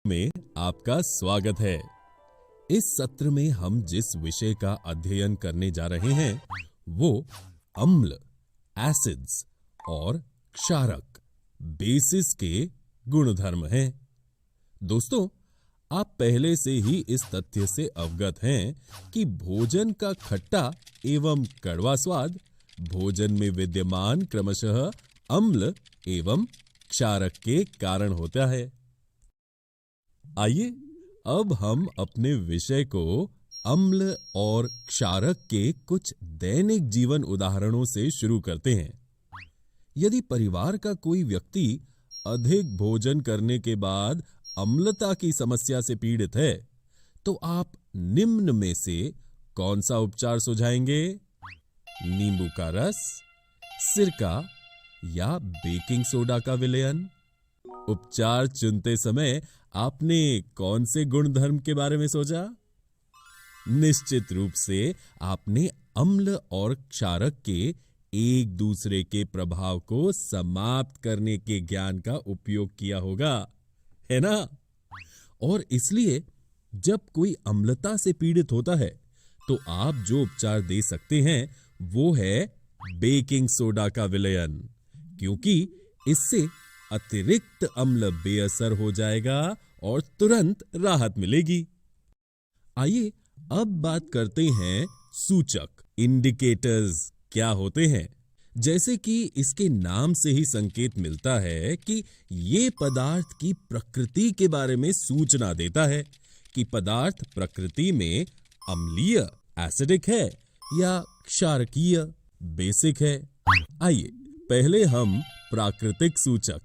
में आपका स्वागत है। इस सत्र में हम जिस विषय का अध्ययन करने जा रहे हैं वो अम्ल, एसिड्स और क्षारक, बेसिस के गुणधर्म हैं। दोस्तों, आप पहले से ही इस तथ्य से अवगत हैं कि भोजन का खट्टा एवं कड़वा स्वाद भोजन में विद्यमान क्रमशः अम्ल एवं क्षारक के कारण होता है। आइए अब हम अपने विषय को अम्ल और क्षारक के कुछ दैनिक जीवन उदाहरणों से शुरू करते हैं। यदि परिवार का कोई व्यक्ति अधिक भोजन करने के बाद अम्लता की समस्या से पीड़ित है, तो आप निम्न में से कौन सा उपचार सुझाएंगे? नींबू का रस, सिरका या बेकिंग सोडा का विलयन? उपचार चुनते समय आपने कौन से गुणधर्म के बारे में सोचा? निश्चित रूप से आपने अम्ल और क्षारक के एक दूसरे के प्रभाव को समाप्त करने के ज्ञान का उपयोग किया होगा, है ना? और इसलिए जब कोई अम्लता से पीड़ित होता है तो आप जो उपचार दे सकते हैं वो है बेकिंग सोडा का विलयन, क्योंकि इससे अतिरिक्त अम्ल बेअसर हो जाएगा और तुरंत राहत मिलेगी। आइए अब बात करते हैं सूचक, इंडिकेटर्स क्या होते हैं। जैसे कि इसके नाम से ही संकेत मिलता है कि ये पदार्थ की प्रकृति के बारे में सूचना देता है कि पदार्थ प्रकृति में अम्लीय, एसिडिक है या क्षारकीय, बेसिक है। आइए पहले हम प्राकृतिक सूचक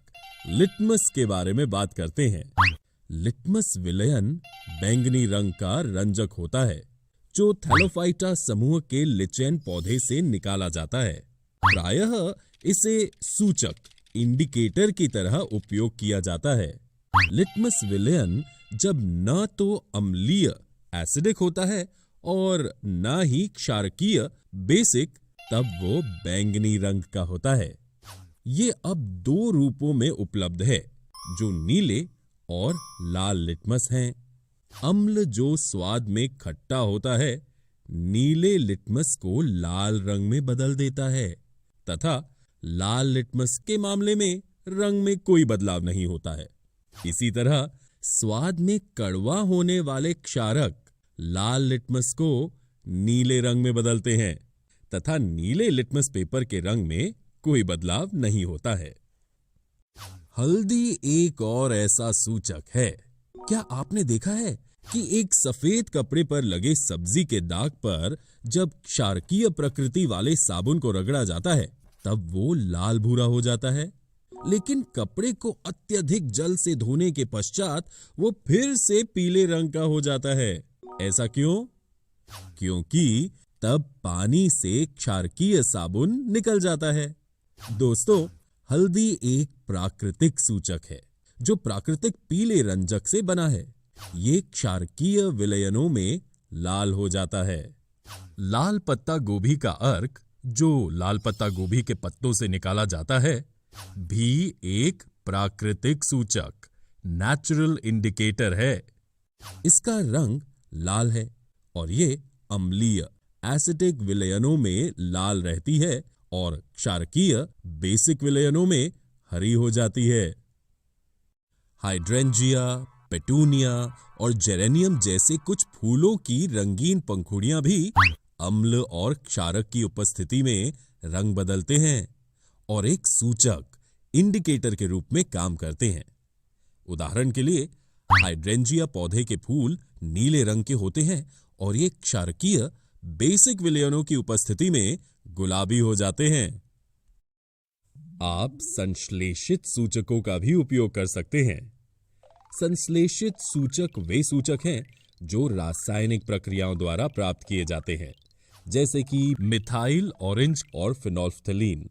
लिटमस के बारे में बात करते हैं। लिटमस विलयन बैंगनी रंग का रंजक होता है जो थैलोफाइटा समूह के लिचेन पौधे से निकाला जाता है। प्रायः इसे सूचक, इंडिकेटर की तरह उपयोग किया जाता है। लिटमस विलयन जब न तो अम्लीय, एसिडिक होता है और न ही क्षारकीय, बेसिक, तब वो बैंगनी रंग का होता है। ये अब दो रूपों में उपलब्ध है, जो नीले और लाल लिटमस हैं। अम्ल जो स्वाद में खट्टा होता है, नीले लिटमस को लाल रंग में बदल देता है, तथा लाल लिटमस के मामले में रंग में कोई बदलाव नहीं होता है। इसी तरह स्वाद में कड़वा होने वाले क्षारक लाल लिटमस को नीले रंग में बदलते हैं, तथा नीले लिटमस पेपर के रंग में कोई बदलाव नहीं होता है। हल्दी एक और ऐसा सूचक है। क्या आपने देखा है कि एक सफेद कपड़े पर लगे सब्जी के दाग पर जब क्षारकीय प्रकृति वाले साबुन को रगड़ा जाता है तब वो लाल भूरा हो जाता है, लेकिन कपड़े को अत्यधिक जल से धोने के पश्चात वो फिर से पीले रंग का हो जाता है। ऐसा क्यों? क्योंकि तब पानी से क्षारकीय साबुन निकल जाता है। दोस्तों, हल्दी एक प्राकृतिक सूचक है जो प्राकृतिक पीले रंजक से बना है। ये क्षारकीय विलयनों में लाल हो जाता है। लाल पत्ता गोभी का अर्क, जो लाल पत्ता गोभी के पत्तों से निकाला जाता है, भी एक प्राकृतिक सूचक, नेचुरल इंडिकेटर है। इसका रंग लाल है और ये अम्लीय, एसिडिक विलयनों में लाल रहती है और क्षारकीय, बेसिक विलयनों में हरी हो जाती है। हाइड्रेंजिया, पेटूनिया और जेरेनियम जैसे कुछ फूलों की रंगीन पंखुड़ियां भी अम्ल और क्षारक की उपस्थिति में रंग बदलते हैं और एक सूचक, इंडिकेटर के रूप में काम करते हैं। उदाहरण के लिए, हाइड्रेंजिया पौधे के फूल नीले रंग के होते हैं और ये क्षारकीय, बेसिक विलयनों की उपस्थिति में गुलाबी हो जाते हैं। आप संश्लेषित सूचकों का भी उपयोग कर सकते हैं। संश्लेषित सूचक वे सूचक हैं जो रासायनिक प्रक्रियाओं द्वारा प्राप्त किए जाते हैं, जैसे कि मिथाइल ऑरेंज और फिनोल्फ्थलीन,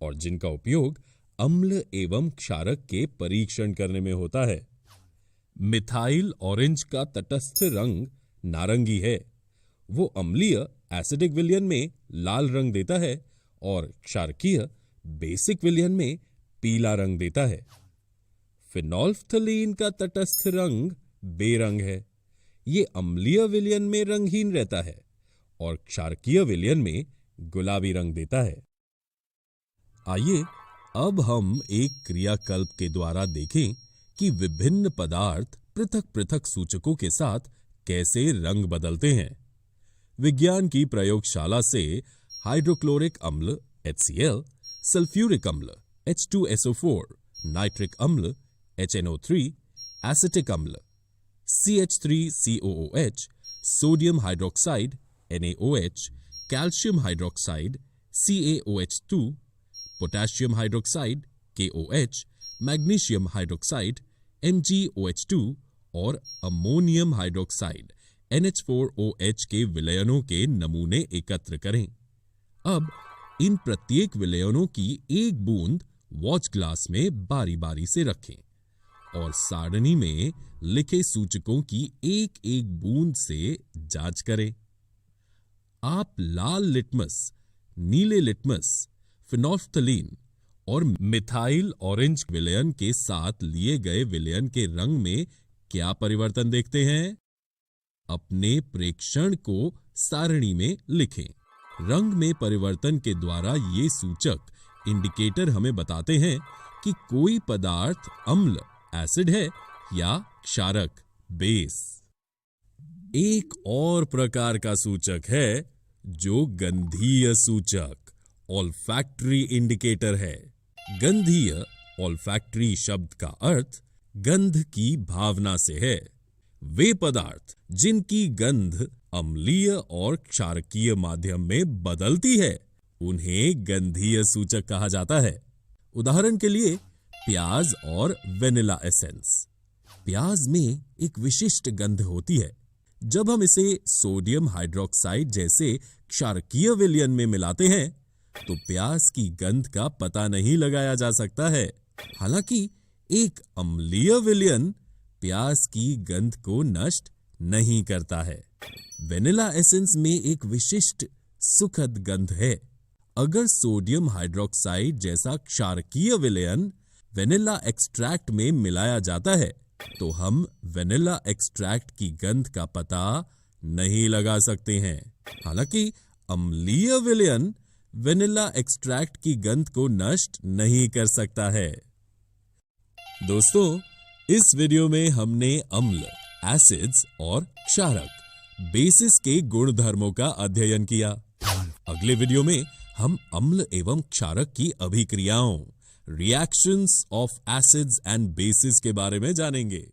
और जिनका उपयोग अम्ल एवं क्षारक के परीक्षण करने में होता है। मिथाइल ऑरेंज का तटस्थ रंग नारंगी है। वो अम्लीय, एसिडिक विलयन में लाल रंग देता है और क्षारकीय, बेसिक विलयन में पीला रंग देता है। फिनोल्फ्थलीन का तटस्थ रंग बेरंग है। ये अम्लीय विलयन में रंगहीन रहता है और क्षारकीय विलयन में गुलाबी रंग देता है। आइए अब हम एक क्रियाकल्प के द्वारा देखें कि विभिन्न पदार्थ पृथक पृथक सूचकों के साथ कैसे रंग बदलते हैं। विज्ञान की प्रयोगशाला से हाइड्रोक्लोरिक अम्ल HCl, सल्फ्यूरिक अम्ल H2SO4, नाइट्रिक अम्ल HNO3, एसिटिक अम्ल CH3COOH, sodium hydroxide NaOH, calcium hydroxide CaOH2, potassium hydroxide KOH, magnesium hydroxide MgOH2 और अमोनियम हाइड्रोक्साइड NH4OH के विलयनों के नमूने एकत्र करें। अब इन प्रत्येक विलयनों की एक बूंद वॉच ग्लास में बारी बारी से रखें और सारणी में लिखे सूचकों की एक एक बूंद से जांच करें। आप लाल लिटमस, नीले लिटमस, फिनोल्फ्थलीन और मिथाइल ऑरेंज विलयन के साथ लिए गए विलयन के रंग में क्या परिवर्तन देखते हैं? अपने प्रेक्षण को सारणी में लिखें। रंग में परिवर्तन के द्वारा ये सूचक इंडिकेटर हमें बताते हैं कि कोई पदार्थ अम्ल एसिड है या क्षारक बेस। एक और प्रकार का सूचक है जो गंधीय सूचक ऑल्फैक्टरी इंडिकेटर है। गंधीय ऑल्फैक्टरी शब्द का अर्थ गंध की भावना से है। वे पदार्थ जिनकी गंध अम्लीय और क्षारकीय माध्यम में बदलती है उन्हें गंधीय सूचक कहा जाता है। उदाहरण के लिए प्याज और वेनिला एसेंस। प्याज में एक विशिष्ट गंध होती है। जब हम इसे सोडियम हाइड्रोक्साइड जैसे क्षारकीय विलयन में मिलाते हैं तो प्याज की गंध का पता नहीं लगाया जा सकता है। हालांकि एक अम्लीय विलयन प्याज की गंध को नष्ट नहीं करता है। वेनिला एसेंस में एक विशिष्ट सुखद गंध है। अगर सोडियम हाइड्रोक्साइड जैसा क्षारकीय विलयन वेनिला एक्सट्रैक्ट में मिलाया जाता है तो हम वेनिला एक्सट्रैक्ट की गंध का पता नहीं लगा सकते हैं। हालांकि अम्लीय विलयन वेनिला एक्सट्रैक्ट की गंध को नष्ट नहीं कर सकता है। दोस्तों, इस वीडियो में हमने अम्ल, एसिड्स और क्षारक बेसिस के गुणधर्मों का अध्ययन किया। अगले वीडियो में हम अम्ल एवं क्षारक की अभिक्रियाओं, reactions of acids and bases के बारे में जानेंगे।